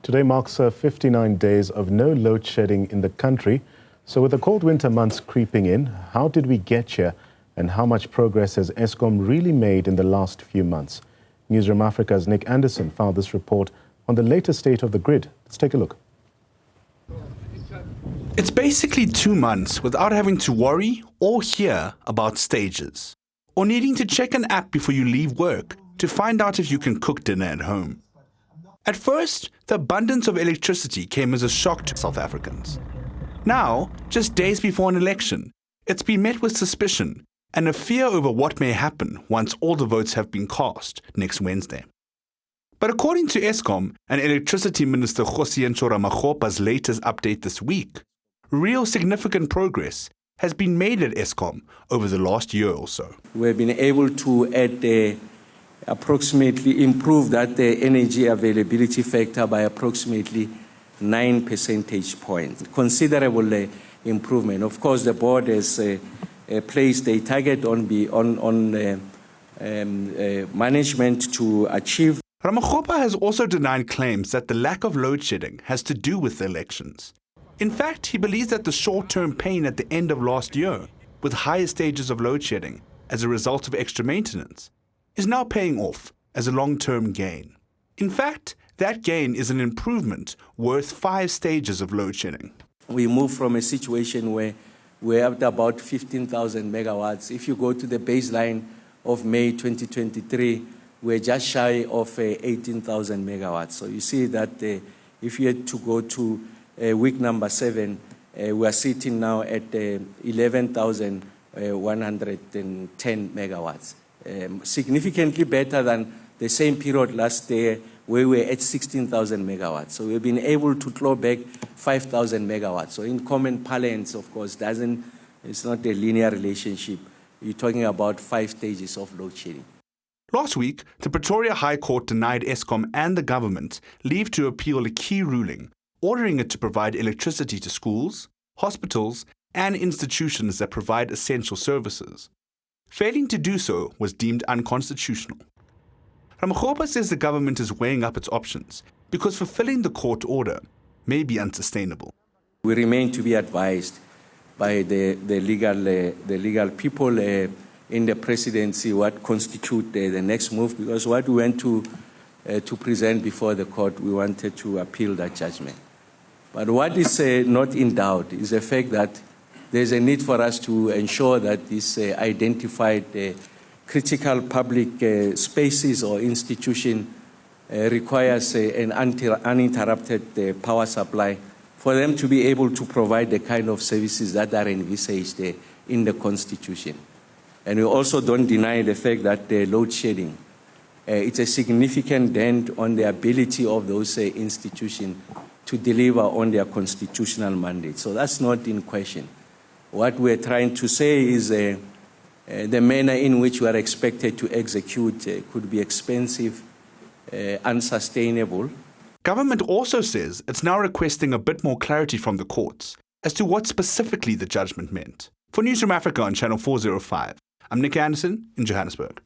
Today marks 59 days of no load shedding in the country. So with the cold winter months creeping in, how did we get here and how much progress has Eskom really made in the last few months? Newzroom Afrika's Andersen found this report on the latest state of the grid. Let's take a look. It's basically 2 months without having to worry or hear about stages, or needing to check an app before you leave work to find out if you can cook dinner at home. At first, the abundance of electricity came as a shock to South Africans. Now, just days before an election, it's been met with suspicion and a fear over what may happen once all the votes have been cast next Wednesday. But according to Eskom and Electricity Minister Ramokgopa's latest update this week, real significant progress has been made at Eskom over the last year or so. We've been able to approximately improve that energy availability factor by approximately 9 percentage points. Considerable improvement. Of course, the board has placed a target on management to achieve. Ramokgopa has also denied claims that the lack of load shedding has to do with the elections. In fact, he believes that the short-term pain at the end of last year, with higher stages of load shedding as a result of extra maintenance, is now paying off as a long-term gain. In fact, that gain is an improvement worth 5 stages of load shedding. We moved from a situation where we're at about 15,000 megawatts. If you go to the baseline of May 2023, we're just shy of 18,000 megawatts. So you see that if you had to go to week number 7, we are sitting now at 11,110 megawatts. Significantly better than the same period last year where we were at 16,000 megawatts. So we've been able to claw back 5,000 megawatts. So in common parlance, of course, it's not a linear relationship. You're talking about 5 stages of load shedding. Last week, the Pretoria High Court denied Eskom and the government leave to appeal a key ruling, ordering it to provide electricity to schools, hospitals, and institutions that provide essential services. Failing to do so was deemed unconstitutional. Ramokgopa says the government is weighing up its options because fulfilling the court order may be unsustainable. We remain to be advised by the legal people in the presidency what constitute the next move, because what we went to present before the court, we wanted to appeal that judgment. But what is not in doubt is the fact that there's a need for us to ensure that this identified critical public spaces or institution requires an uninterrupted power supply for them to be able to provide the kind of services that are envisaged in the Constitution. And we also don't deny the fact that the load shedding, it's a significant dent on the ability of those institutions to deliver on their constitutional mandate. So that's not in question. What we're trying to say is the manner in which we are expected to execute could be expensive, unsustainable. Government also says it's now requesting a bit more clarity from the courts as to what specifically the judgment meant. For Newzroom Afrika on Channel 405, I'm Andersen in Johannesburg.